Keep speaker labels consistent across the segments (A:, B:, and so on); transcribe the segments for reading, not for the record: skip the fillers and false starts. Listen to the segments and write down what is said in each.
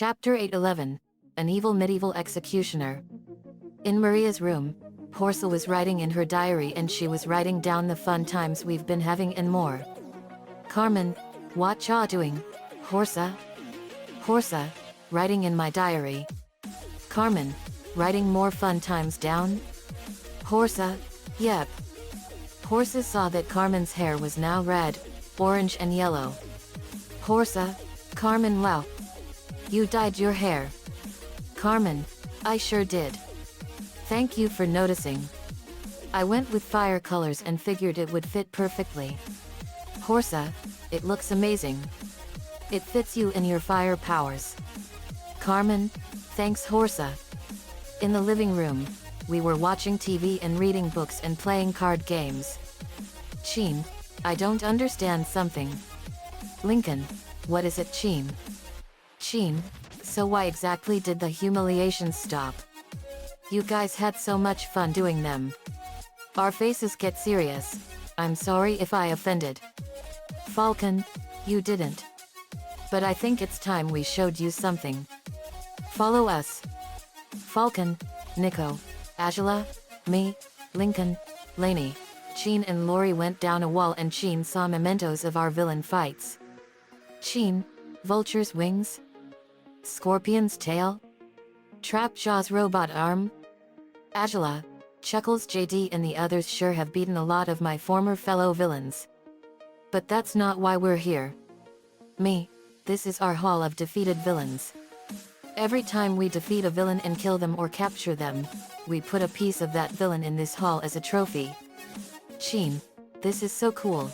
A: Chapter 811, An Evil Medieval Executioner. In Maria's room, Horsa was writing in her diary and she was writing down the fun times we've been having and more. Carmen, what ya doing, Horsa? Horsa, writing in my diary. Carmen, writing more fun times down? Horsa, yep. Horsa saw that Carmen's hair was now red, orange and yellow. Horsa, Carmen, wow. You dyed your hair. Carmen, I sure did. Thank you for noticing. I went with fire colors and figured it would fit perfectly. Horsa, it looks amazing. It fits you and your fire powers. Carmen, thanks Horsa. In the living room, we were watching TV and reading books and playing card games. Chin, I don't understand something. Lincoln, what is it, Chin? Chin, so why exactly did the humiliations stop? You guys had so much fun doing them. Our faces get serious. I'm sorry if I offended. Falcon, you didn't. But I think it's time we showed you something. Follow us. Falcon, Nico, Angela, me, Lincoln, Lainey, Chin and Lori went down a wall and Chin saw mementos of our villain fights. Chin, Vulture's wings? Scorpion's tail? Trapjaw's robot arm? Angela, Chuckles, JD and the others sure have beaten a lot of my former fellow villains. But that's not why we're here. Me, this is our hall of defeated villains. Every time we defeat a villain and kill them or capture them, we put a piece of that villain in this hall as a trophy. Chin, this is so cool.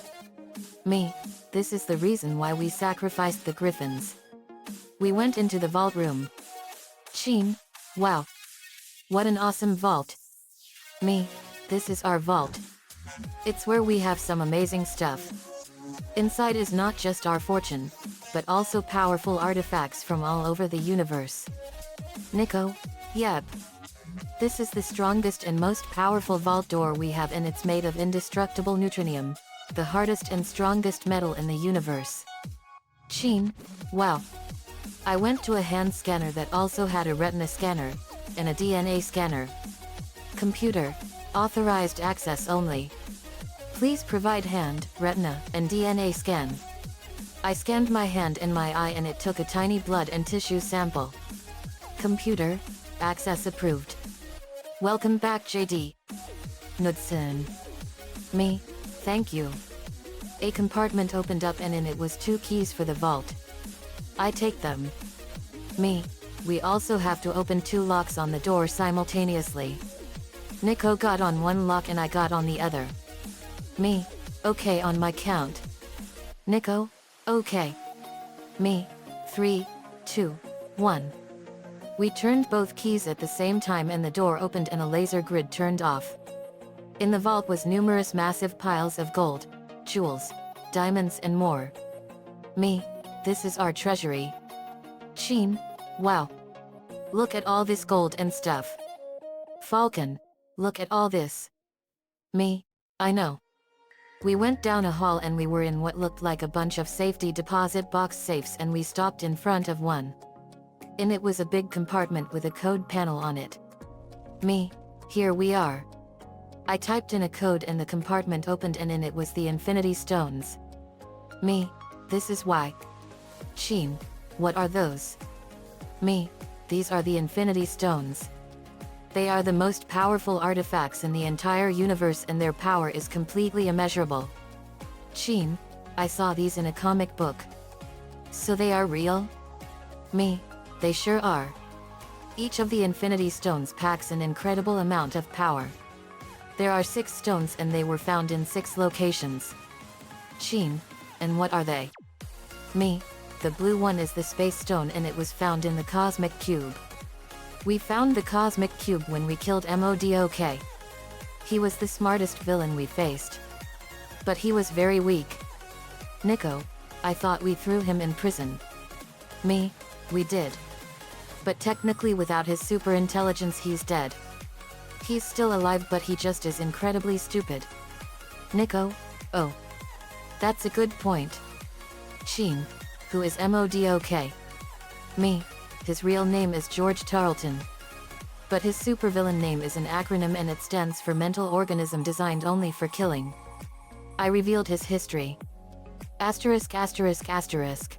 A: Me, this is the reason why we sacrificed the griffins. We went into the vault room. Chin, wow. What an awesome vault. Me, this is our vault. It's where we have some amazing stuff. Inside is not just our fortune, but also powerful artifacts from all over the universe. Nico, yep. This is the strongest and most powerful vault door we have and it's made of indestructible neutronium, the hardest and strongest metal in the universe. Chin, wow. I went to a hand scanner that also had a retina scanner, and a DNA scanner. Computer, authorized access only. Please provide hand, retina, and DNA scan. I scanned my hand and my eye and it took a tiny blood and tissue sample. Computer, access approved. Welcome back JD. Knudsen. Me, thank you. A compartment opened up and in it was 2 keys for the vault. I take them. Me, we also have to open 2 locks on the door simultaneously. Nico got on one lock and I got on the other. Me, okay on my count. Nico, okay. Me, 3, 2, 1. We turned both keys at the same time and the door opened and a laser grid turned off. In the vault was numerous massive piles of gold, jewels, diamonds and more. Me, this is our treasury. Chin, wow. Look at all this gold and stuff. Falcon, look at all this. Me, I know. We went down a hall and we were in what looked like a bunch of safety deposit box safes and we stopped in front of one. In it was a big compartment with a code panel on it. Me, here we are. I typed in a code and the compartment opened and in it was the Infinity Stones. Me, this is why. Chin, what are those? Me, these are the Infinity Stones. They are the most powerful artifacts in the entire universe and their power is completely immeasurable. Chin, I saw these in a comic book. So they are real? Me, they sure are. Each of the Infinity Stones packs an incredible amount of power. There are 6 stones and they were found in 6 locations. Chin, and what are they? Me, the blue one is the Space Stone and it was found in the Cosmic Cube. We found the Cosmic Cube when we killed MODOK. He was the smartest villain we faced. But he was very weak. Nico, I thought we threw him in prison. Me, we did. But technically without his super intelligence he's dead. He's still alive but he just is incredibly stupid. Nico, oh. That's a good point. Chin, who is MODOK? Me, his real name is George Tarleton. But his supervillain name is an acronym and it stands for mental organism designed only for killing. I revealed his history. Asterisk asterisk asterisk.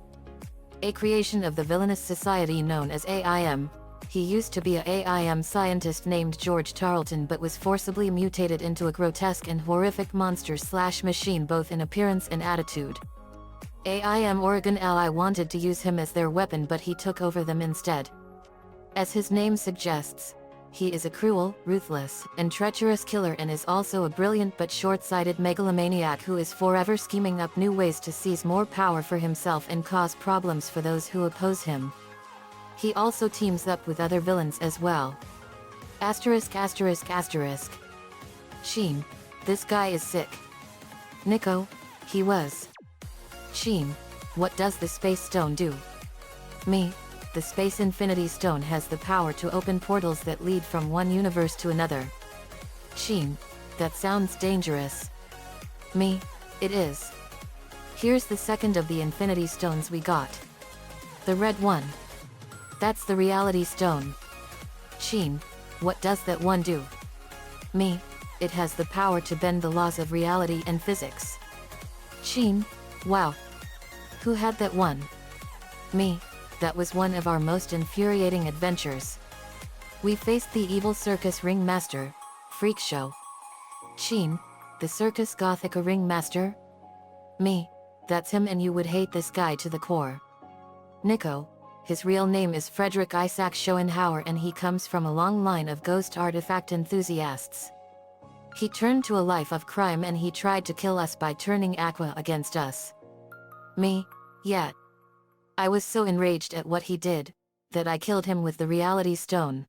A: A creation of the villainous society known as AIM. He used to be a AIM scientist named George Tarleton but was forcibly mutated into a grotesque and horrific monster/machine both in appearance and attitude. AIM Oregon Ally wanted to use him as their weapon but he took over them instead. As his name suggests, he is a cruel, ruthless, and treacherous killer and is also a brilliant but short-sighted megalomaniac who is forever scheming up new ways to seize more power for himself and cause problems for those who oppose him. He also teams up with other villains as well. Asterisk asterisk asterisk. Sheen, this guy is sick. Nico, he was. Sheen, what does the Space Stone do? Me, the Space Infinity Stone has the power to open portals that lead from one universe to another. Sheen, that sounds dangerous. Me, it is. Here's the second of the Infinity Stones we got. The red one. That's the Reality Stone. Sheen, what does that one do? Me, it has the power to bend the laws of reality and physics. Sheen, wow. Who had that one? Me, that was one of our most infuriating adventures. We faced the evil circus ringmaster, Freak Show. Sheen, the circus Gothica ringmaster? Me, that's him and you would hate this guy to the core. Nico, his real name is Frederick Isaac Schoenhauer and he comes from a long line of ghost artifact enthusiasts. He turned to a life of crime and he tried to kill us by turning Aqua against us. Me, yeah. I was so enraged at what he did, that I killed him with the Reality Stone.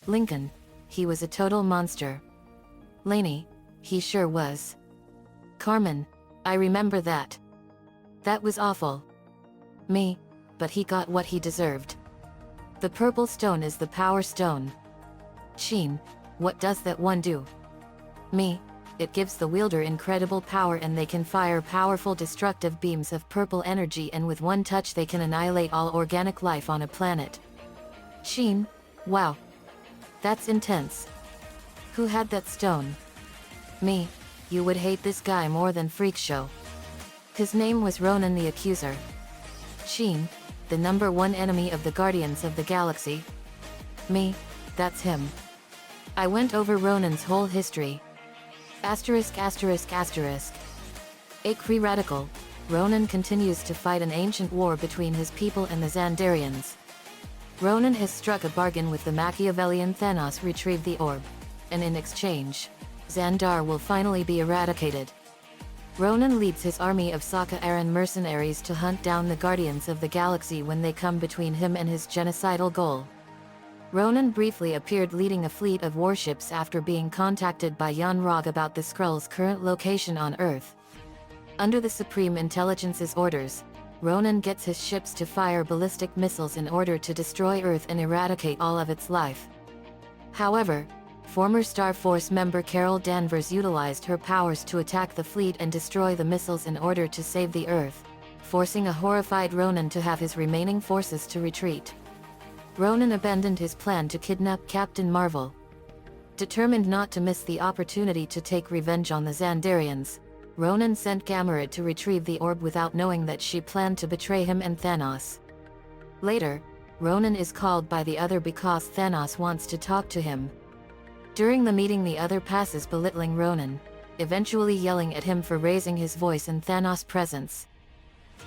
A: Lincoln, he was a total monster. Lainey, he sure was. Carmen, I remember that. That was awful. Me, but he got what he deserved. The purple stone is the power stone. Sheen, what does that one do? Me, it gives the wielder incredible power and they can fire powerful destructive beams of purple energy and with one touch they can annihilate all organic life on a planet. Sheen, wow. That's intense. Who had that stone? Me, you would hate this guy more than Freak Show. His name was Ronan the Accuser. Sheen, the #1 enemy of the Guardians of the Galaxy. Me, that's him. I went over Ronan's whole history. Asterisk asterisk asterisk. A Kree radical, Ronan continues to fight an ancient war between his people and the Xandarians. Ronan has struck a bargain with the Machiavellian Thanos to retrieve the orb, and in exchange, Xandar will finally be eradicated. Ronan leads his army of Saka-Aran mercenaries to hunt down the Guardians of the Galaxy when they come between him and his genocidal goal. Ronan briefly appeared leading a fleet of warships after being contacted by Yon-Rogg about the Skrulls' current location on Earth. Under the Supreme Intelligence's orders, Ronan gets his ships to fire ballistic missiles in order to destroy Earth and eradicate all of its life. However, former Star Force member Carol Danvers utilized her powers to attack the fleet and destroy the missiles in order to save the Earth, forcing a horrified Ronan to have his remaining forces to retreat. Ronan abandoned his plan to kidnap Captain Marvel. Determined not to miss the opportunity to take revenge on the Xandarians, Ronan sent Gamera to retrieve the orb without knowing that she planned to betray him and Thanos. Later, Ronan is called by the other because Thanos wants to talk to him. During the meeting the other passes belittling Ronan, eventually yelling at him for raising his voice in Thanos' presence.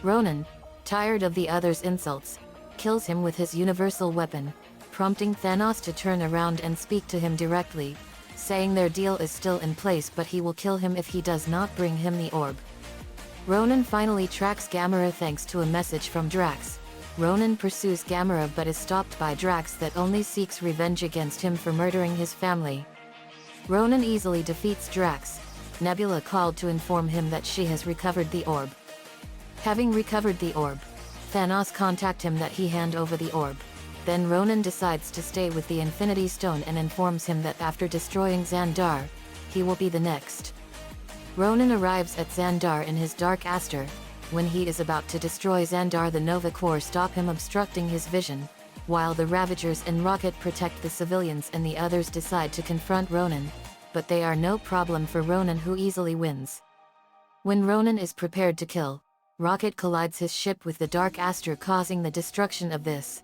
A: Ronan, tired of the other's insults, kills him with his universal weapon, prompting Thanos to turn around and speak to him directly, saying their deal is still in place but he will kill him if he does not bring him the orb. Ronan finally tracks Gamera thanks to a message from Drax. Ronan pursues Gamera but is stopped by Drax that only seeks revenge against him for murdering his family. Ronan easily defeats Drax, Nebula called to inform him that she has recovered the orb. Having recovered the orb, Thanos contacts him that he hand over the orb. Then Ronan decides to stay with the Infinity Stone and informs him that after destroying Xandar, he will be the next. Ronan arrives at Xandar in his Dark Aster. When he is about to destroy Xandar, the Nova Corps stop him, obstructing his vision. while the Ravagers and Rocket protect the civilians and the others decide to confront Ronan, but they are no problem for Ronan, who easily wins. When Ronan is prepared to kill, Rocket collides his ship with the Dark Aster, causing the destruction of this.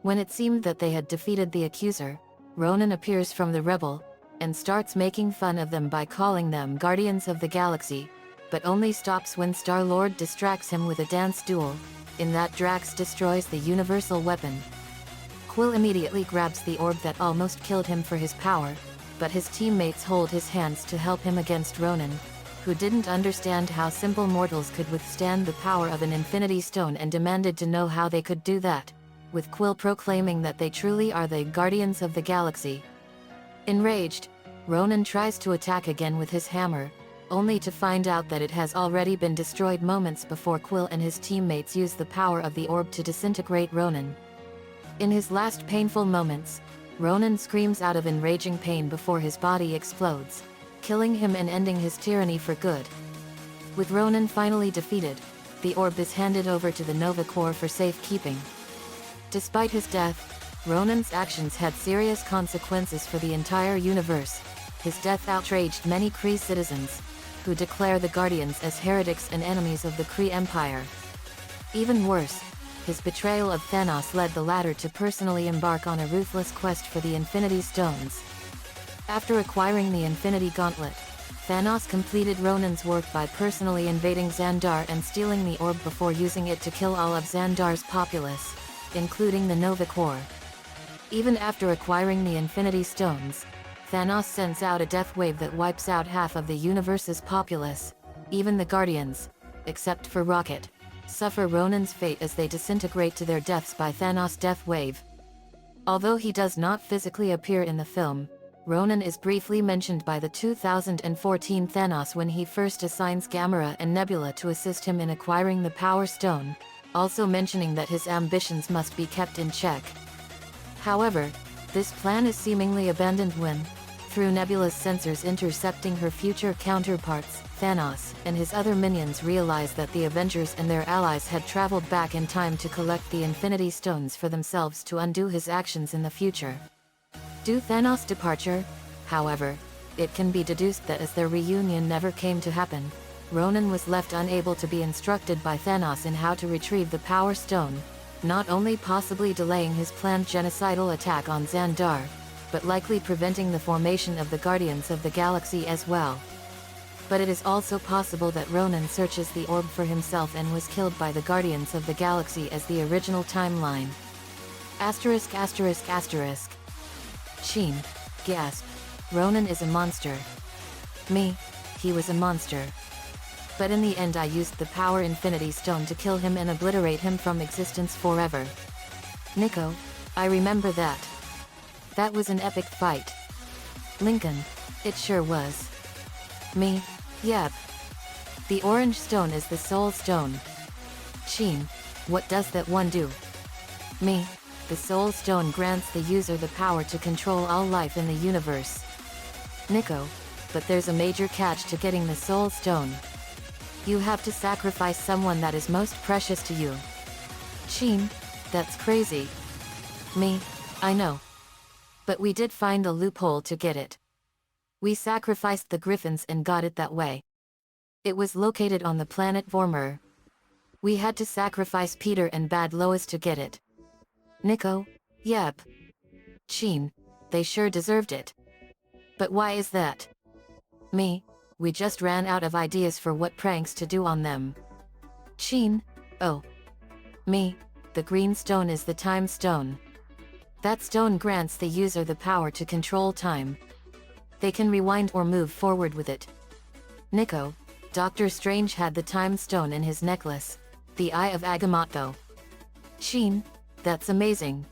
A: When it seemed that they had defeated the accuser, Ronan appears from the rebel, and starts making fun of them by calling them Guardians of the Galaxy, but only stops when Star-Lord distracts him with a dance duel, in that Drax destroys the universal weapon. Quill immediately grabs the orb that almost killed him for his power, but his teammates hold his hands to help him against Ronan, who didn't understand how simple mortals could withstand the power of an Infinity Stone and demanded to know how they could do that, with Quill proclaiming that they truly are the Guardians of the Galaxy. Enraged, Ronan tries to attack again with his hammer, only to find out that it has already been destroyed moments before Quill and his teammates use the power of the orb to disintegrate Ronan. In his last painful moments, Ronan screams out of enraging pain before his body explodes, killing him and ending his tyranny for good. With Ronan finally defeated, the orb is handed over to the Nova Corps for safekeeping. Despite his death, Ronan's actions had serious consequences for the entire universe. His death outraged many Kree citizens, who declare the Guardians as heretics and enemies of the Kree Empire. Even worse, his betrayal of Thanos led the latter to personally embark on a ruthless quest for the Infinity Stones. After acquiring the Infinity Gauntlet, Thanos completed Ronan's work by personally invading Xandar and stealing the orb before using it to kill all of Xandar's populace, including the Nova Corps. Even after acquiring the Infinity Stones, Thanos sends out a death wave that wipes out half of the universe's populace. Even the Guardians, except for Rocket, suffer Ronan's fate as they disintegrate to their deaths by Thanos' death wave. Although he does not physically appear in the film, Ronan is briefly mentioned by the 2014 Thanos when he first assigns Gamora and Nebula to assist him in acquiring the Power Stone, also mentioning that his ambitions must be kept in check. However, this plan is seemingly abandoned when, through Nebula's sensors intercepting her future counterparts, Thanos and his other minions realize that the Avengers and their allies had traveled back in time to collect the Infinity Stones for themselves to undo his actions in the future. Due to Thanos' departure, however, it can be deduced that as their reunion never came to happen, Ronan was left unable to be instructed by Thanos in how to retrieve the Power Stone, not only possibly delaying his planned genocidal attack on Xandar, but likely preventing the formation of the Guardians of the Galaxy as well. But it is also possible that Ronan searches the orb for himself and was killed by the Guardians of the Galaxy as the original timeline. Asterisk asterisk asterisk. Sheen, gasp. Ronan is a monster. Me, he was a monster. But in the end I used the Power Infinity Stone to kill him and obliterate him from existence forever. Nico, I remember that. That was an epic fight. Lincoln, it sure was. Me, yep. The orange stone is the Soul Stone. Sheen, what does that one do? Me, the Soul Stone grants the user the power to control all life in the universe. Nico, but there's a major catch to getting the Soul Stone. You have to sacrifice someone that is most precious to you. Sheen, that's crazy. Me, I know. But we did find a loophole to get it. We sacrificed the Griffins and got it that way. It was located on the planet Vormir. We had to sacrifice Peter and Bad Lois to get it. Nico, yep. Sheen, they sure deserved it. But why is that? Me, we just ran out of ideas for what pranks to do on them. Sheen, oh. Me, the green stone is the time stone. That stone grants the user the power to control time. They can rewind or move forward with it. Nico, Doctor Strange had the time stone in his necklace, the Eye of Agamotto. Sheen, that's amazing.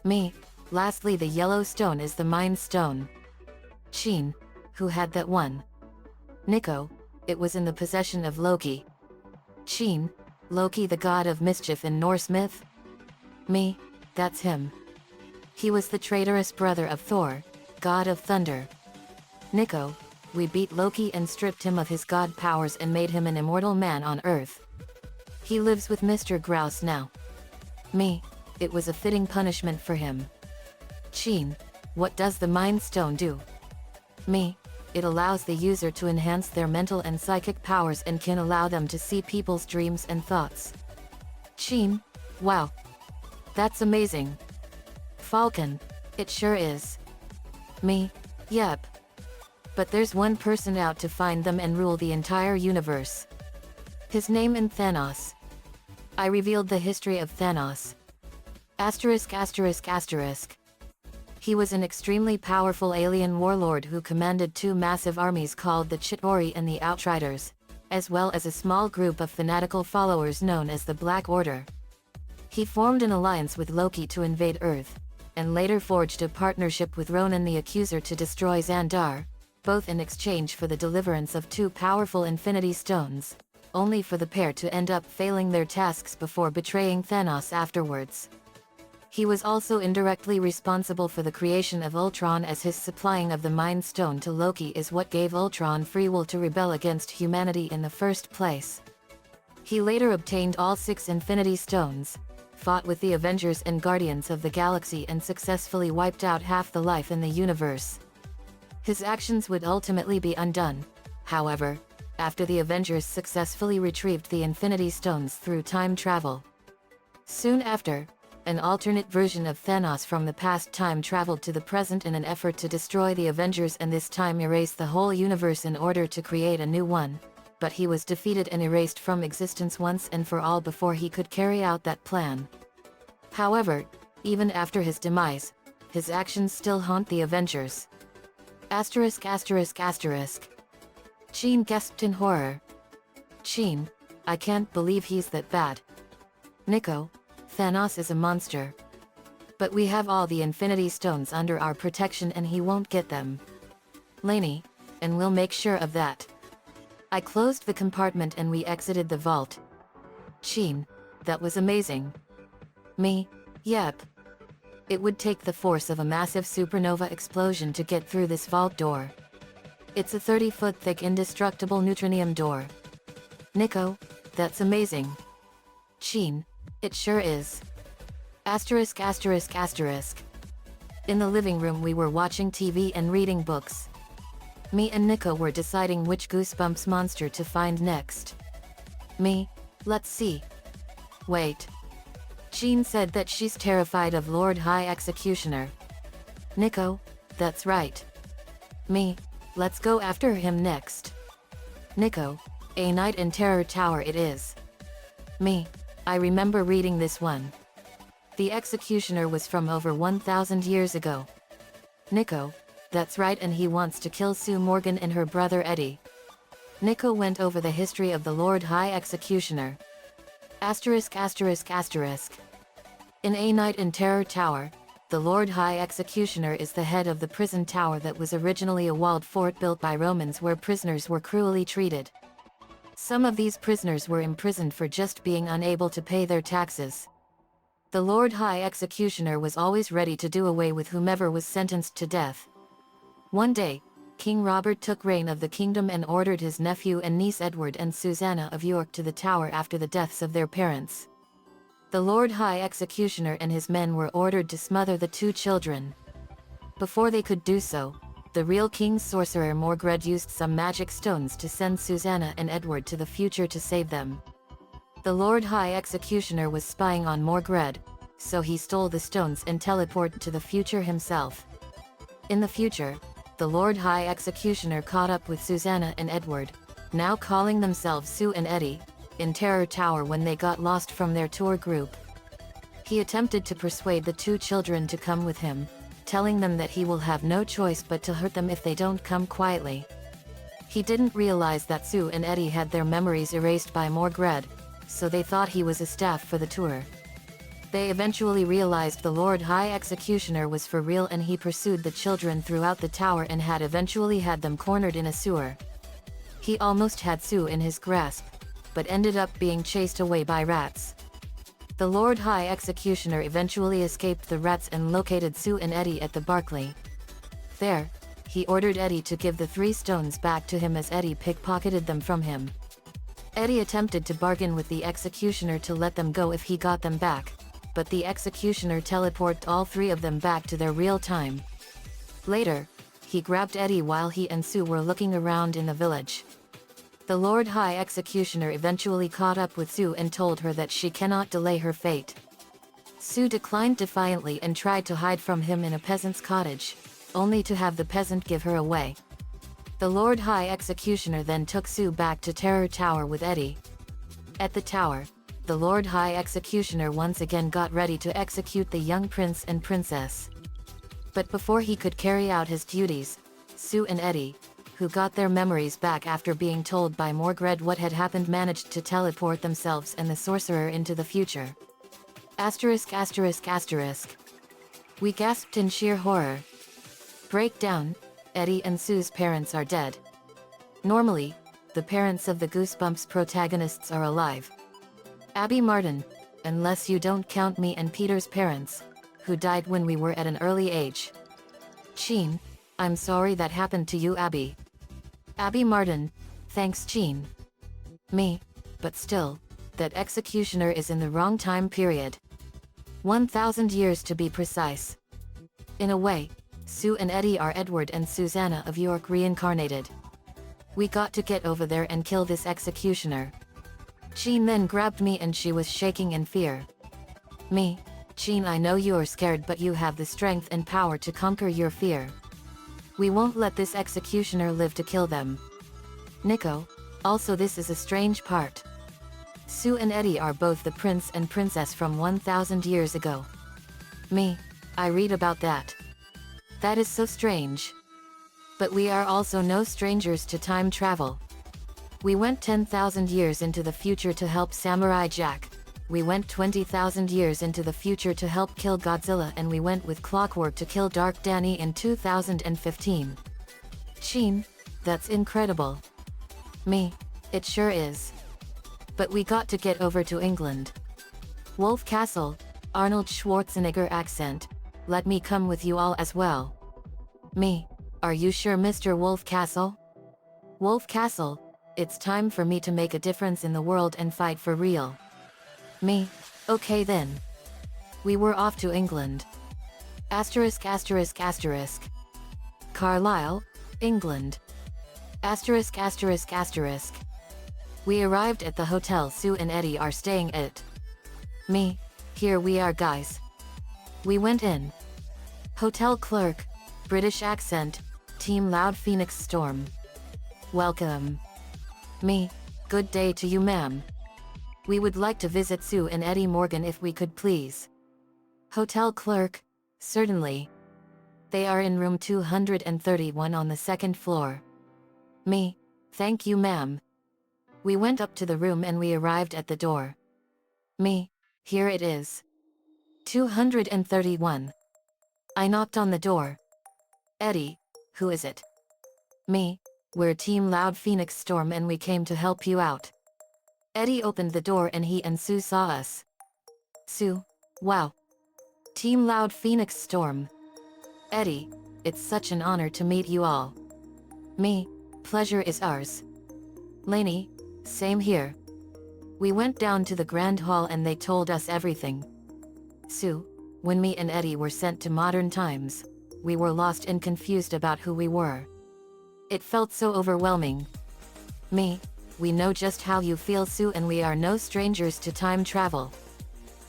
A: Me, lastly the yellow stone is the Mind Stone. Sheen, who had that one? Nico, it was in the possession of Loki. Sheen, Loki the god of mischief in Norse myth? Me, that's him. He was the traitorous brother of Thor, god of thunder. Nico, we beat Loki and stripped him of his god powers and made him an immortal man on Earth. He lives with Mr. Grouse now. Me, it was a fitting punishment for him. Chin, what does the Mind Stone do? Me, it allows the user to enhance their mental and psychic powers and can allow them to see people's dreams and thoughts. Chin, wow. That's amazing. Falcon, it sure is. Me, yep. But there's one person out to find them and rule the entire universe. His name is Thanos. I revealed the history of Thanos. Asterisk asterisk asterisk. He was an extremely powerful alien warlord who commanded two massive armies called the Chitauri and the Outriders, as well as a small group of fanatical followers known as the Black Order. He formed an alliance with Loki to invade Earth, and later forged a partnership with Ronan the Accuser to destroy Xandar, both in exchange for the deliverance of two powerful Infinity Stones, only for the pair to end up failing their tasks before betraying Thanos afterwards. He was also indirectly responsible for the creation of Ultron, as his supplying of the Mind Stone to Loki is what gave Ultron free will to rebel against humanity in the first place. He later obtained all 6 Infinity Stones, fought with the Avengers and Guardians of the Galaxy and successfully wiped out half the life in the universe. His actions would ultimately be undone, however, after the Avengers successfully retrieved the Infinity Stones through time travel. Soon after, an alternate version of Thanos from the past time traveled to the present in an effort to destroy the Avengers and this time erase the whole universe in order to create a new one, but he was defeated and erased from existence once and for all before he could carry out that plan. However, even after his demise, his actions still haunt the Avengers. Asterisk asterisk asterisk. Chin gasped in horror. Chin, I can't believe he's that bad. Nico, Thanos is a monster. But we have all the Infinity Stones under our protection and he won't get them. Lainey, and we'll make sure of that. I closed the compartment and we exited the vault. Chin, that was amazing. Me, yep. It would take the force of a massive supernova explosion to get through this vault door. It's a 30-foot thick indestructible neutronium door. Nico, that's amazing. Chin, it sure is. Asterisk asterisk asterisk. In the living room we were watching TV and reading books. Me and Nico were deciding which Goosebumps monster to find next. Me, let's see. Wait. Chin said that she's terrified of Lord High Executioner. Nico, that's right. Me, let's go after him next. Nico, A Night in Terror Tower it is. Me, I remember reading this one. The Executioner was from over 1,000 years ago. Nico, that's right, and he wants to kill Sue Morgan and her brother Eddie. Nico went over the history of the Lord High Executioner. Asterisk asterisk asterisk. In A Night in Terror Tower, the Lord High Executioner is the head of the prison tower that was originally a walled fort built by Romans where prisoners were cruelly treated. Some of these prisoners were imprisoned for just being unable to pay their taxes. The Lord High Executioner was always ready to do away with whomever was sentenced to death. One day, King Robert took reign of the kingdom and ordered his nephew and niece Edward and Susanna of York to the tower after the deaths of their parents. The Lord High Executioner and his men were ordered to smother the 2 children. Before they could do so, the real king's sorcerer Morgred used some magic stones to send Susanna and Edward to the future to save them. The Lord High Executioner was spying on Morgred, so he stole the stones and teleported to the future himself. In the future, the Lord High Executioner caught up with Susanna and Edward, now calling themselves Sue and Eddie, in Terror Tower when they got lost from their tour group. He attempted to persuade the 2 children to come with him, telling them that he will have no choice but to hurt them if they don't come quietly. He didn't realize that Sue and Eddie had their memories erased by Morgred, so they thought he was a staff for the tour. They eventually realized the Lord High Executioner was for real and he pursued the children throughout the tower and had eventually had them cornered in a sewer. He almost had Sue in his grasp, but ended up being chased away by rats. The Lord High Executioner eventually escaped the rats and located Sue and Eddie at the Barclay. There, he ordered Eddie to give the 3 stones back to him as Eddie pickpocketed them from him. Eddie attempted to bargain with the Executioner to let them go if he got them back, but the executioner teleported all three of them back to their real time. Later, he grabbed Eddie while he and Sue were looking around in the village. The Lord High Executioner eventually caught up with Sue and told her that she cannot delay her fate. Sue declined defiantly and tried to hide from him in a peasant's cottage, only to have the peasant give her away. The Lord High Executioner then took Sue back to Terror Tower with Eddie. At the tower, the Lord High Executioner once again got ready to execute the young prince and princess. But before he could carry out his duties, Sue and Eddie, who got their memories back after being told by Morgred what had happened, managed to teleport themselves and the sorcerer into the future. Asterisk asterisk asterisk. We gasped in sheer horror. Breakdown: Eddie and Sue's parents are dead. Normally, the parents of the Goosebumps protagonists are alive. Abby Martin, unless you don't count me and Peter's parents, who died when we were at an early age. Jean, I'm sorry that happened to you, Abby. Abby Martin, thanks Jean. Me, but still, that executioner is in the wrong time period. 1,000 years to be precise. In a way, Sue and Eddie are Edward and Susanna of York reincarnated. We got to get over there and kill this executioner. Jean then grabbed me and she was shaking in fear. Me, Jean, I know you're scared, but you have the strength and power to conquer your fear. We won't let this executioner live to kill them. Nico, also this is a strange part. Sue and Eddie are both the prince and princess from 1,000 years ago. Me, I read about that. That is so strange. But we are also no strangers to time travel. We went 10,000 years into the future to help Samurai Jack. We went 20,000 years into the future to help kill Godzilla, and we went with clockwork to kill Dark Danny in 2015. Jean, that's incredible. Me, it sure is. But we got to get over to England. Wolf Castle, Arnold Schwarzenegger accent, let me come with you all as well. Me, are you sure, Mr. Wolf Castle? Wolf Castle, it's time for me to make a difference in the world and fight for real. Me, okay then. We were off to England. Asterisk asterisk asterisk. Carlisle, England. Asterisk asterisk asterisk. We arrived at the hotel Sue and Eddie are staying at. Me, here we are guys. We went in. Hotel clerk, British accent, Team Loud Phoenix Storm. Welcome. Me, good day to you ma'am. We would like to visit Sue and Eddie Morgan if we could please. Hotel clerk, certainly. They are in room 231 on the second floor. Me, thank you ma'am. We went up to the room and we arrived at the door. Me, here it is. 231. I knocked on the door. Eddie, who is it? Me, we're Team Loud Phoenix Storm and we came to help you out. Eddie opened the door and he and Sue saw us. Sue, wow. Team Loud Phoenix Storm. Eddie, it's such an honor to meet you all. Me, pleasure is ours. Lainey, same here. We went down to the grand hall and they told us everything. Sue, when me and Eddie were sent to modern times, we were lost and confused about who we were. It felt so overwhelming. Me, we know just how you feel Sue, and we are no strangers to time travel.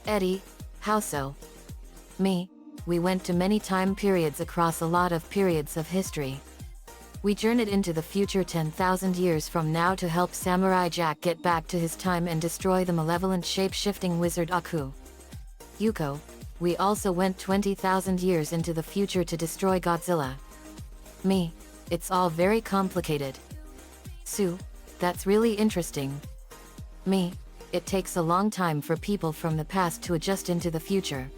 A: Eddie, how so? Me, we went to many time periods across a lot of periods of history. We journeyed into the future 10,000 years from now to help Samurai Jack get back to his time and destroy the malevolent shape-shifting wizard Aku. Yuko, we also went 20,000 years into the future to destroy Godzilla. Me, it's all very complicated. Sue, that's really interesting. Me, it takes a long time for people from the past to adjust into the future.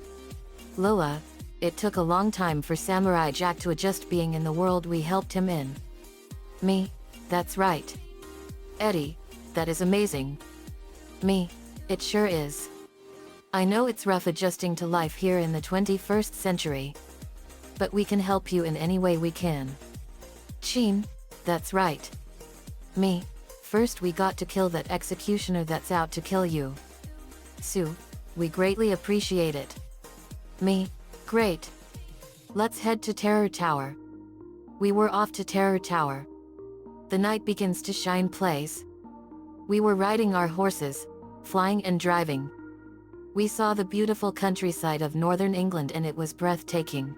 A: Lola, it took a long time for Samurai Jack to adjust being in the world we helped him in. Me, that's right. Eddie, that is amazing. Me, it sure is. I know it's rough adjusting to life here in the 21st century. But we can help you in any way we can. Jean, that's right. Me, first we got to kill that executioner that's out to kill you. Sue, We greatly appreciate it. Me, great. Let's head to Terror Tower. We were off to Terror Tower. The night begins to shine place. We were riding our horses, flying and driving. We saw the beautiful countryside of northern England and it was breathtaking.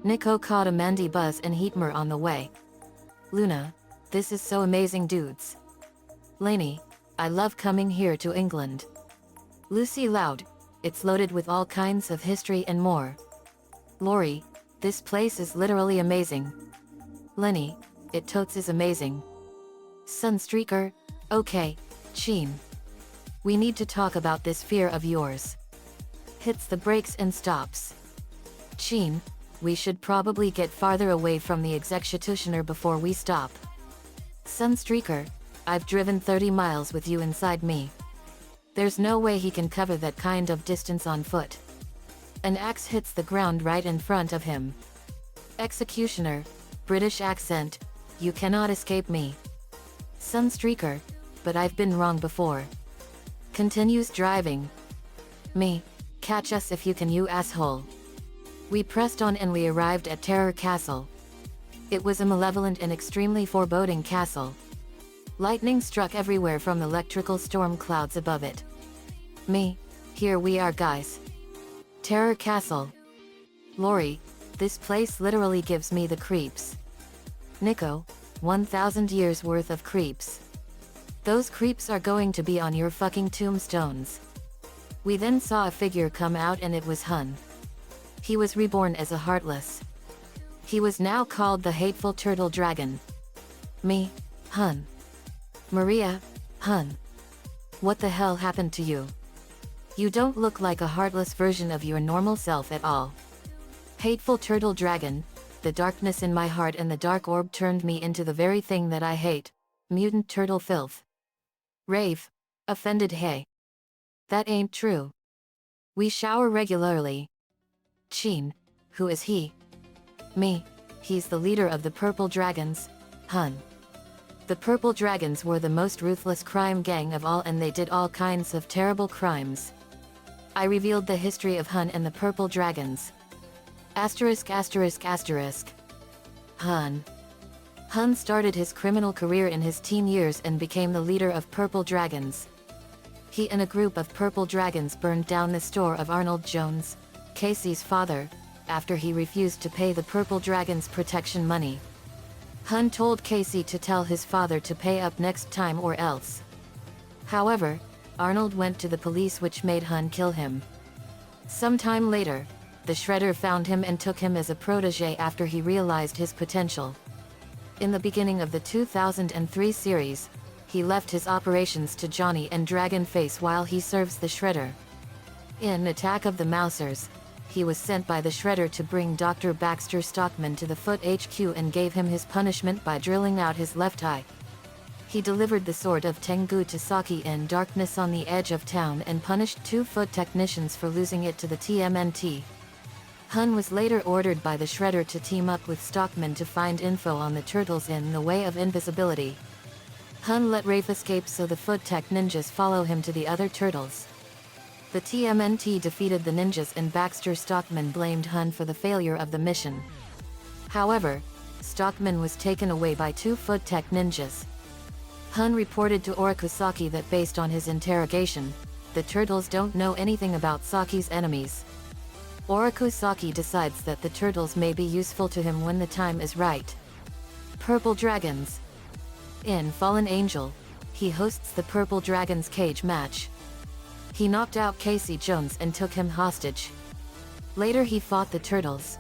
A: Nico caught a Mandy Buzz and Heatmer on the way. Luna, this is so amazing dudes. Lainey, I love coming here to England. Lucy Loud, it's loaded with all kinds of history and more. Lori, this place is literally amazing. Lenny, it totes is amazing. Sunstreaker, okay, Sheen. We need to talk about this fear of yours. Hits the brakes and stops. Sheen, we should probably get farther away from the executioner before we stop. Sunstreaker, I've driven 30 miles with you inside me. There's no way he can cover that kind of distance on foot. An axe hits the ground right in front of him. Executioner, British accent, you cannot escape me. Sunstreaker, but I've been wrong before. Continues driving. Me, catch us if you can, you asshole. We pressed on and we arrived at Terror Castle. It was a malevolent and extremely foreboding castle. Lightning struck everywhere from electrical storm clouds above it. Me, here we are guys. Terror Castle. Lori, this place literally gives me the creeps. Nico, 1,000 years worth of creeps. Those creeps are going to be on your fucking tombstones. We then saw a figure come out and it was Hun. He was reborn as a Heartless. He was now called the Hateful Turtle Dragon. Me, Hun. Maria, Hun. What the hell happened to you? You don't look like a heartless version of your normal self at all. Hateful Turtle Dragon, the darkness in my heart and the dark orb turned me into the very thing that I hate. Mutant turtle filth. Rave, offended. Hey. That ain't true. We shower regularly. Sheen, who is he? Me, he's the leader of the Purple Dragons, Hun. The Purple Dragons were the most ruthless crime gang of all and they did all kinds of terrible crimes. I revealed the history of Hun and the Purple Dragons. Asterisk asterisk asterisk. Hun. Hun started his criminal career in his teen years and became the leader of Purple Dragons. He and a group of Purple Dragons burned down the store of Arnold Jones, Casey's father, after he refused to pay the Purple Dragons protection money. Hun told Casey to tell his father to pay up next time or else. However, Arnold went to the police which made Hun kill him. Sometime later, the Shredder found him and took him as a protege after he realized his potential. In the beginning of the 2003 series, he left his operations to Johnny and Dragonface while he serves the Shredder. In Attack of the Mousers, he was sent by the Shredder to bring Dr. Baxter Stockman to the Foot HQ and gave him his punishment by drilling out his left eye. He delivered the sword of Tengu to Saki in darkness on the edge of town and punished 2 Foot technicians for losing it to the TMNT. Hun was later ordered by the Shredder to team up with Stockman to find info on the turtles in the way of invisibility. Hun let Rafe escape so the Foot Tech ninjas follow him to the other turtles. The TMNT defeated the ninjas and Baxter Stockman blamed Hun for the failure of the mission. However, Stockman was taken away by 2 Foot Tech ninjas. Hun reported to Orokusaki that based on his interrogation, the turtles don't know anything about Saki's enemies. Orokusaki decides that the turtles may be useful to him when the time is right. Purple Dragons. In Fallen Angel, he hosts the Purple Dragons cage match. He knocked out Casey Jones and took him hostage. Later he fought the turtles.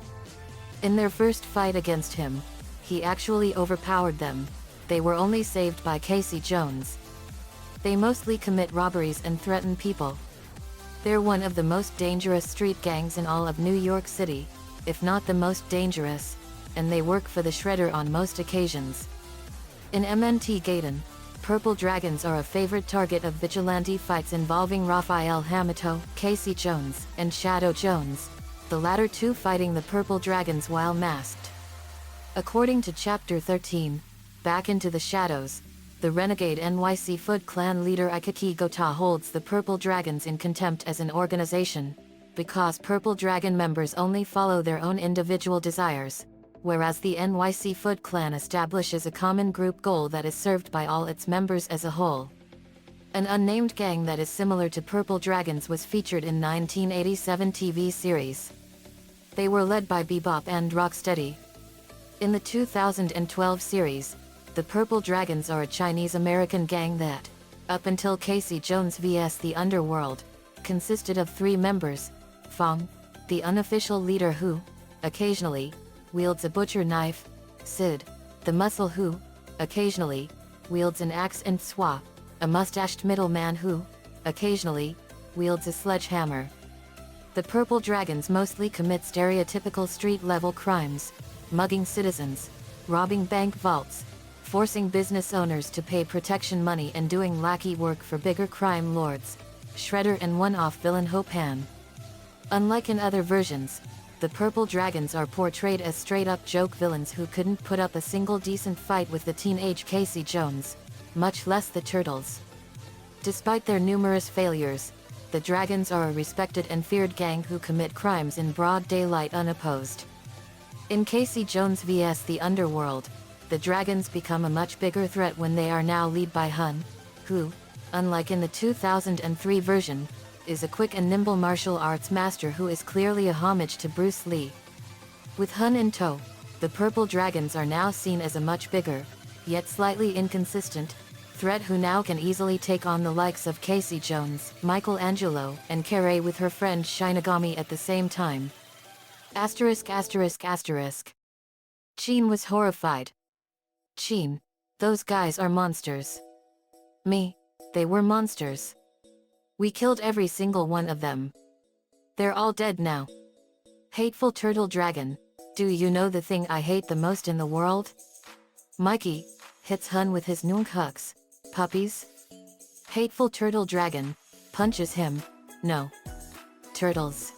A: In their first fight against him, he actually overpowered them. They were only saved by Casey Jones. They mostly commit robberies and threaten people. They're one of the most dangerous street gangs in all of New York City, if not the most dangerous, and they work for the Shredder on most occasions. In MNT Gaiden, Purple Dragons are a favorite target of vigilante fights involving Raphael Hamato, Casey Jones, and Shadow Jones, the latter 2 fighting the Purple Dragons while masked. According to Chapter 13, Back into the Shadows, the renegade NYC Foot Clan leader Ikaki Gota holds the Purple Dragons in contempt as an organization, because Purple Dragon members only follow their own individual desires, whereas the NYC Foot Clan establishes a common group goal that is served by all its members as a whole. An unnamed gang that is similar to Purple Dragons was featured in 1987 TV series. They were led by Bebop and Rocksteady. In the 2012 series, the Purple Dragons are a Chinese-American gang that, up until Casey Jones vs. the Underworld, consisted of 3 members: Fong, the unofficial leader who, occasionally, wields a butcher knife; Sid, the muscle who, occasionally, wields an axe; and Swa, a mustached middleman who, occasionally, wields a sledgehammer. The Purple Dragons mostly commit stereotypical street-level crimes, mugging citizens, robbing bank vaults, forcing business owners to pay protection money, and doing lackey work for bigger crime lords, Shredder and one-off villain Ho-Pan. Unlike in other versions, the Purple Dragons are portrayed as straight-up joke villains who couldn't put up a single decent fight with the teenage Casey Jones, much less the Turtles. Despite their numerous failures, the Dragons are a respected and feared gang who commit crimes in broad daylight unopposed. In Casey Jones vs. the Underworld, the Dragons become a much bigger threat when they are now led by Hun, who, unlike in the 2003 version, is a quick and nimble martial arts master who is clearly a homage to Bruce Lee. With Hun in tow, the Purple Dragons are now seen as a much bigger, yet slightly inconsistent, threat who now can easily take on the likes of Casey Jones, Michelangelo, and Carey with her friend Shinigami at the same time. Chin was horrified. Chin, those guys are monsters. Me, they were monsters. We killed every single one of them. They're all dead now. Hateful Turtle Dragon, do you know the thing I hate the most in the world? Mikey hits Hun with his nunchucks. Puppies? Hateful Turtle Dragon punches him. No. Turtles.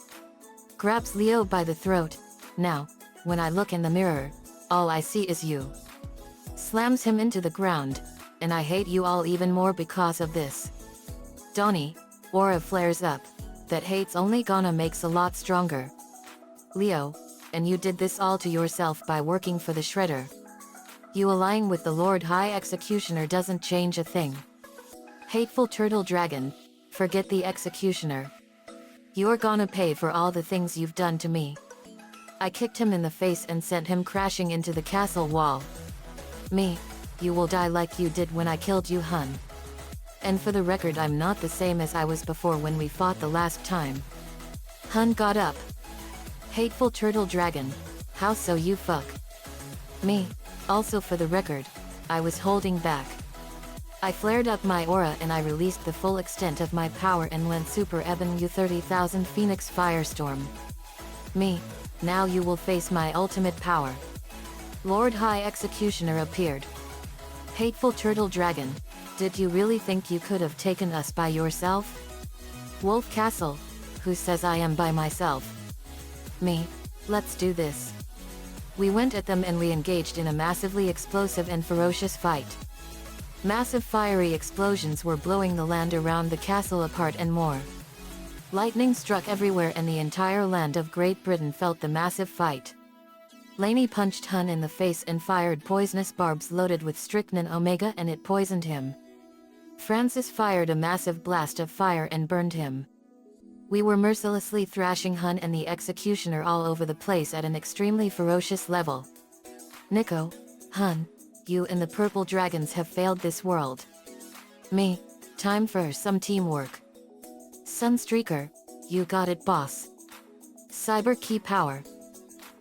A: Grabs Leo by the throat. Now, when I look in the mirror, all I see is you. Slams him into the ground, and I hate you all even more because of this. Donnie, aura flares up. That hate's only gonna makes a lot stronger. Leo, and you did this all to yourself by working for the Shredder. You allying with the Lord High Executioner doesn't change a thing. Hateful Turtle Dragon, forget the Executioner. You're gonna pay for all the things you've done to me. I kicked him in the face and sent him crashing into the castle wall. Me, you will die like you did when I killed you, Hun. And for the record, I'm not the same as I was before when we fought the last time. Hun got up. Hateful Turtle Dragon, how so you fuck? Me, also for the record, I was holding back. I flared up my aura and I released the full extent of my power and went Super Eben U30,000 Phoenix Firestorm. Me, now you will face my ultimate power. Lord High Executioner appeared. Hateful Turtle Dragon, did you really think you could have taken us by yourself? Wolf Castle, who says I am by myself? Me, let's do this. We went at them and we engaged in a massively explosive and ferocious fight. Massive fiery explosions were blowing the land around the castle apart and more. Lightning struck everywhere and the entire land of Great Britain felt the massive fight. Laney punched Hun in the face and fired poisonous barbs loaded with strychnine omega and it poisoned him. Francis fired a massive blast of fire and burned him. We were mercilessly thrashing Hun and the Executioner all over the place at an extremely ferocious level. Nico, Hun, you and the Purple Dragons have failed this world. Me, time for some teamwork. Sunstreaker, you got it, boss. Cyber Key Power.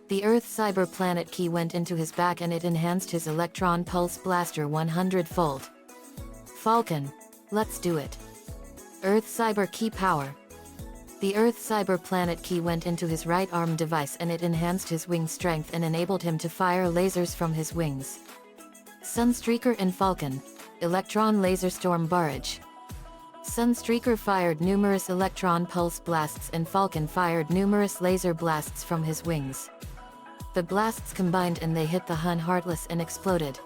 A: The Earth Cyber Planet Key went into his back and it enhanced his Electron Pulse Blaster 100-fold. Falcon, let's do it. Earth Cyber Key Power. The Earth Cyber Planet Key went into his right arm device and it enhanced his wing strength and enabled him to fire lasers from his wings. Sunstreaker and Falcon, Electron Laser Storm Barrage. Sunstreaker fired numerous electron pulse blasts and Falcon fired numerous laser blasts from his wings. The blasts combined and they hit the Hun heartless and exploded.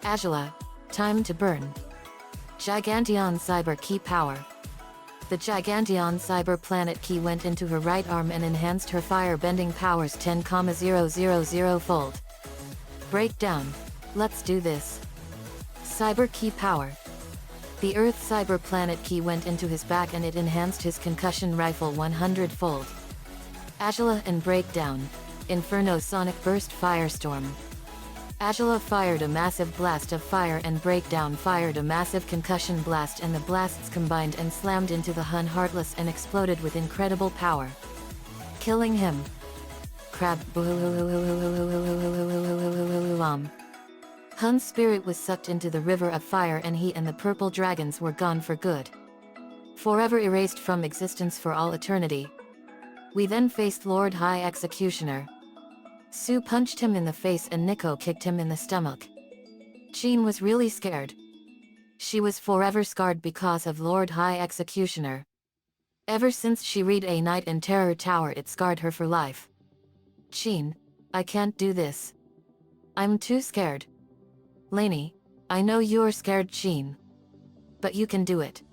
A: Agila, Time to burn. Giganteon Cyber Key Power. The Giganteon Cyber Planet Key went into her right arm and enhanced her fire-bending powers 10,000-fold. Breakdown. Let's do this. Cyber Key Power. The Earth Cyber Planet Key went into his back and it enhanced his concussion rifle 100-fold. Agila and Breakdown. Inferno Sonic Burst Firestorm. Agila fired a massive blast of fire and Breakdown fired a massive concussion blast, and the blasts combined and slammed into the Hun Heartless and exploded with incredible power, killing him. Crab. Hun's spirit was sucked into the river of fire and he and the purple dragons were gone for good. Forever erased from existence for all eternity. We then faced Lord High Executioner. Sue punched him in the face and Nico kicked him in the stomach. Jean was really scared. She was forever scarred because of Lord High Executioner. Ever since she read A Night in Terror Tower, it scarred her for life. Jean, I can't do this. I'm too scared. Lainey, I know you're scared, Jean. But you can do it.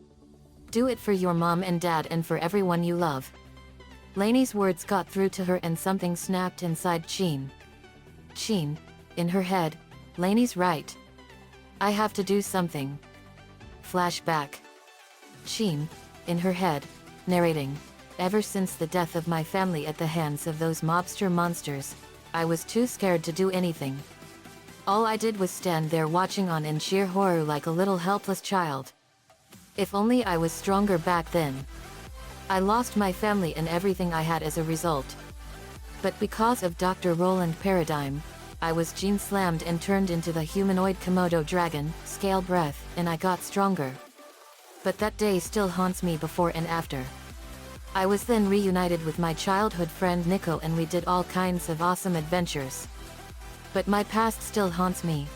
A: Do it for your mom and dad and for everyone you love. Lainey's words got through to her and something snapped inside Jean. Jean, in her head, Lainey's right. I have to do something. Flashback. Jean, in her head, narrating. Ever since the death of my family at the hands of those mobster monsters, I was too scared to do anything. All I did was stand there watching on in sheer horror like a little helpless child. If only I was stronger back then. I lost my family and everything I had as a result. But because of Dr. Roland Paradigm, I was gene slammed and turned into the humanoid Komodo dragon, scale breath, and I got stronger. But that day still haunts me before and after. I was then reunited with my childhood friend Nico and we did all kinds of awesome adventures. But my past still haunts me.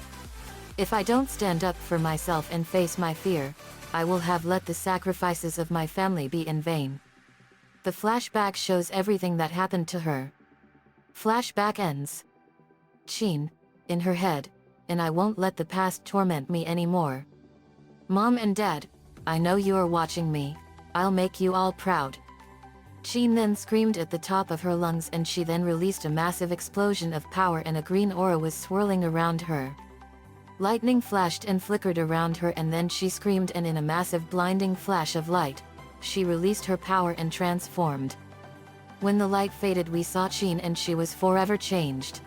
A: If I don't stand up for myself and face my fear, I will have let the sacrifices of my family be in vain. The flashback shows everything that happened to her. Flashback ends. Jean, in her head, and I won't let the past torment me anymore. Mom and Dad, I know you are watching me. I'll make you all proud. Jean then screamed at the top of her lungs and she then released a massive explosion of power and a green aura was swirling around her. Lightning flashed and flickered around her and then she screamed and in a massive blinding flash of light, she released her power and transformed. When the light faded we saw Jean and she was forever changed.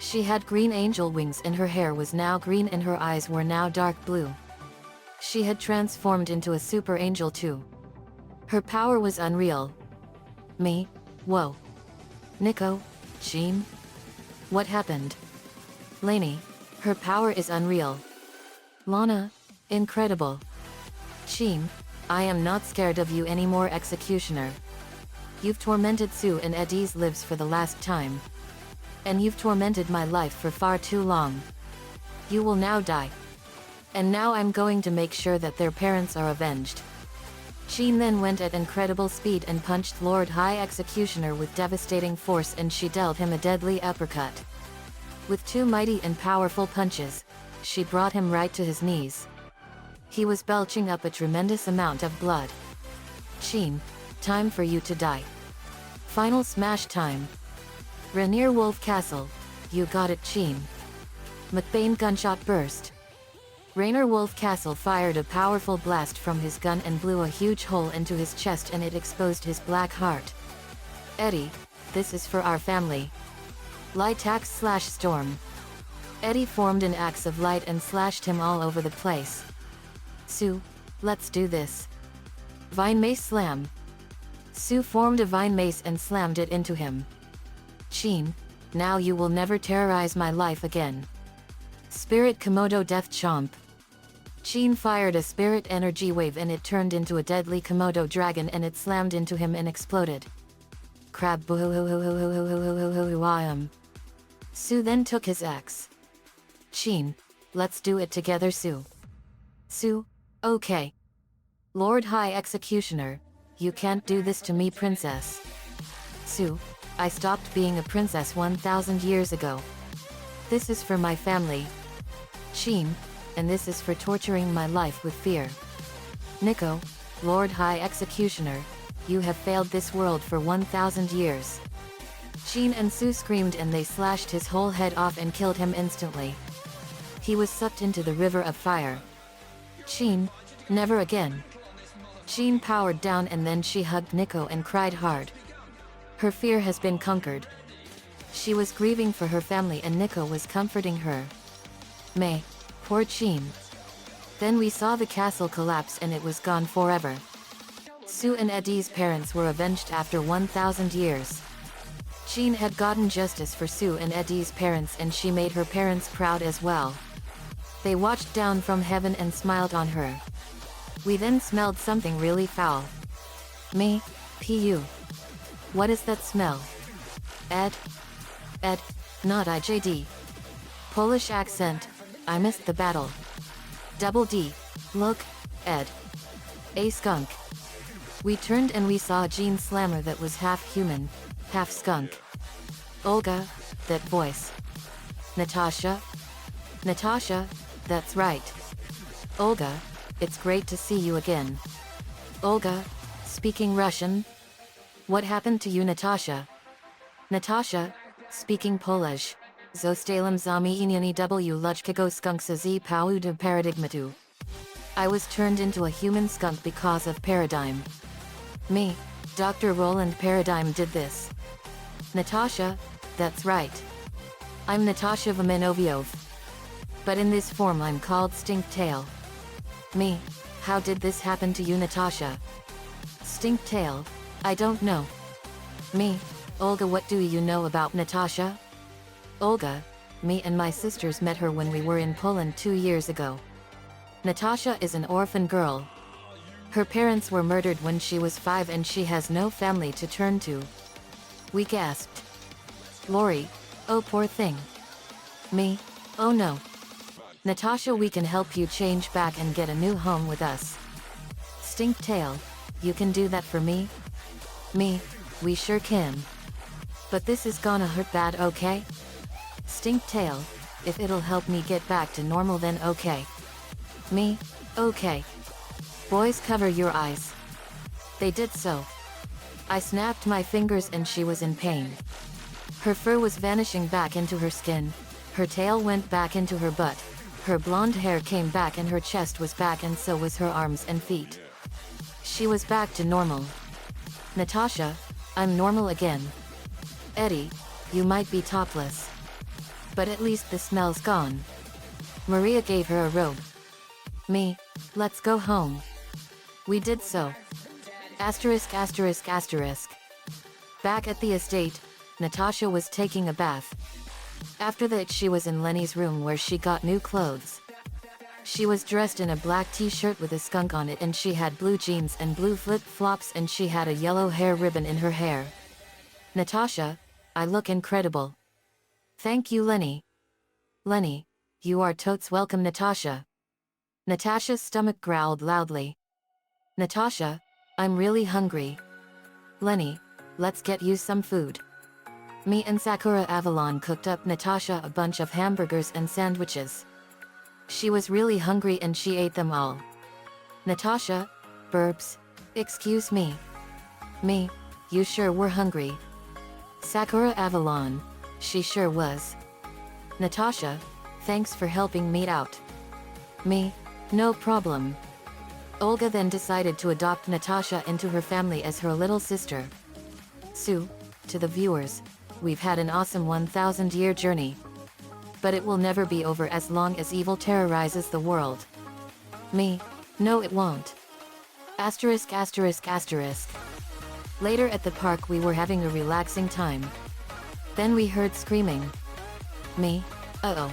A: She had green angel wings and her hair was now green and her eyes were now dark blue. She had transformed into a super angel too. Her power was unreal. Me? Whoa. Nico? Jean? What happened? Lainey? Her power is unreal. Lana? Incredible. Jean? I am not scared of you anymore, Executioner. You've tormented Sue and Eddie's lives for the last time. And you've tormented my life for far too long. You will now die. And now I'm going to make sure that their parents are avenged. Jean then went at incredible speed and punched Lord High Executioner with devastating force and she dealt him a deadly uppercut. With two mighty and powerful punches, she brought him right to his knees. He was belching up a tremendous amount of blood. Jean, time for you to die. Final smash time. Rainier Wolf Castle, you got it, Jean. McBain gunshot burst. Rainier Wolf Castle fired a powerful blast from his gun and blew a huge hole into his chest and it exposed his black heart. Eddie, this is for our family. Light axe / storm. Eddie formed an axe of light and slashed him all over the place. Sue, let's do this. Vine mace slam. Sue formed a vine mace and slammed it into him. Jean, now you will never terrorize my life again. Spirit Komodo Death Chomp. Jean fired a spirit energy wave and it turned into a deadly Komodo dragon and it slammed into him and exploded. Crab. Sue then took his axe. Jean, let's do it together, Sue. Sue, okay. Lord High Executioner, you can't do this to me, princess. Sue, I stopped being a princess 1,000 years ago. This is for my family. Jean, and this is for torturing my life with fear. Nico, Lord High Executioner, you have failed this world for 1,000 years. Sheen and Sue screamed and they slashed his whole head off and killed him instantly. He was sucked into the river of fire. Sheen, never again. Sheen powered down and then she hugged Nico and cried hard. Her fear has been conquered. She was grieving for her family and Nico was comforting her. May, poor Sheen. Then we saw the castle collapse and it was gone forever. Sue and Eddie's parents were avenged after 1,000 years. Sheen had gotten justice for Sue and Eddie's parents and she made her parents proud as well. They watched down from heaven and smiled on her. We then smelled something really foul. Me, Pu. What is that smell? Ed, not IJD. Polish accent, I missed the battle. Double D, look, Ed. A skunk. We turned and we saw Gene Slammer that was half human, half skunk. Olga, that voice. Natasha? Natasha, that's right. Olga, it's great to see you again. Olga, speaking Russian? What happened to you, Natasha? Natasha, speaking Polish. Zostałem zamieniony w ludzkiego skunksa z powodu paradigmatu. I was turned into a human skunk because of paradigm. Me, Dr. Roland Paradigm did this. Natasha, that's right. I'm Natasha Vamenoviov. But in this form I'm called Stink Tail. Me, how did this happen to you, Natasha? Stink Tail, I don't know. Me, Olga, what do you know about Natasha? Olga, me and my sisters met her when we were in Poland 2 years ago. Natasha is an orphan girl. Her parents were murdered when she was 5 and she has no family to turn to. We gasped. Lori, oh poor thing. Me, oh no. Natasha, we can help you change back and get a new home with us. Stink Tail, you can do that for me? Me, we sure can. But this is gonna hurt bad, okay? Stink Tail, if it'll help me get back to normal then okay. Me, okay. Boys, cover your eyes. They did so. I snapped my fingers and she was in pain. Her fur was vanishing back into her skin, her tail went back into her butt, her blonde hair came back and her chest was back and so was her arms and feet. She was back to normal. Natasha, I'm normal again. Eddie, you might be topless. But at least the smell's gone. Maria gave her a robe. Me, let's go home. We did so. Asterisk asterisk asterisk. Back at the estate, Natasha was taking a bath. After that she was in Lenny's room where she got new clothes. She was dressed in a black t-shirt with a skunk on it and she had blue jeans and blue flip-flops and she had a yellow hair ribbon in her hair. Natasha, I look incredible. Thank you, Lenny. Lenny, you are totes welcome, Natasha. Natasha's stomach growled loudly. Natasha, I'm really hungry. Lenny, let's get you some food. Me and Sakura Avalon cooked up Natasha a bunch of hamburgers and sandwiches. She was really hungry and she ate them all. Natasha, burps, excuse me. Me, you sure were hungry. Sakura Avalon, she sure was. Natasha, thanks for helping me out. Me, no problem. Olga then decided to adopt Natasha into her family as her little sister. Sue, to the viewers, we've had an awesome 1,000-year journey. But it will never be over as long as evil terrorizes the world. Me, no it won't. Asterisk asterisk asterisk. Later at the park we were having a relaxing time. Then we heard screaming. Me, uh-oh.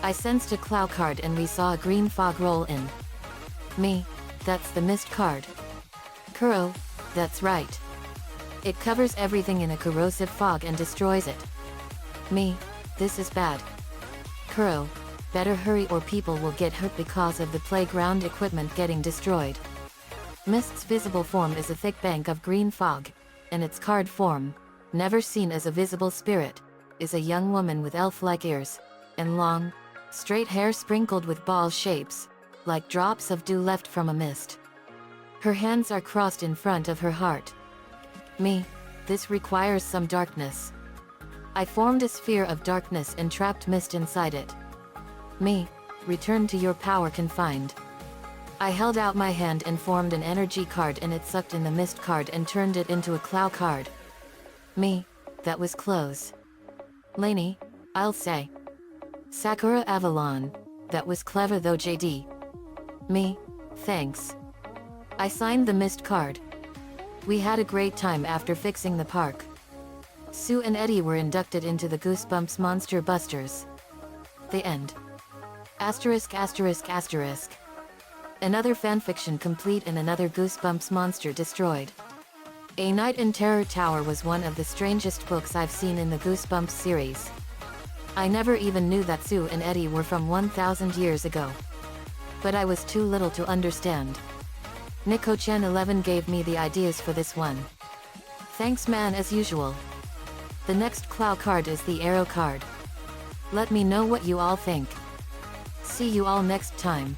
A: I sensed a cloud card and we saw a green fog roll in. Me, that's the mist card. Kuro, that's right. It covers everything in a corrosive fog and destroys it. Me, this is bad. Kuro, better hurry or people will get hurt because of the playground equipment getting destroyed. Mist's visible form is a thick bank of green fog, and its card form, never seen as a visible spirit, is a young woman with elf-like ears, and long, Straight hair sprinkled with ball shapes, like drops of dew left from a mist. Her hands are crossed in front of her heart. Me, this requires some darkness. I formed a sphere of darkness and trapped mist inside it. Me, return to your power confined. I held out my hand and formed an energy card, and it sucked in the mist card and turned it into a cloud card. Me, that was close. Lainey, I'll say. Sakura Avalon, that was clever though JD. Me, thanks. I signed the mist card. We had a great time after fixing the park. Sue and Eddie were inducted into the Goosebumps Monster Busters. The end. Asterisk asterisk asterisk. Another fanfiction complete and another Goosebumps monster destroyed. A Night in Terror Tower was one of the strangest books I've seen in the Goosebumps series. I never even knew that Sue and Eddie were from 1,000 years ago. But I was too little to understand. Nico-chan 11 gave me the ideas for this one. Thanks man as usual. The next Clow card is the Arrow card. Let me know what you all think. See you all next time.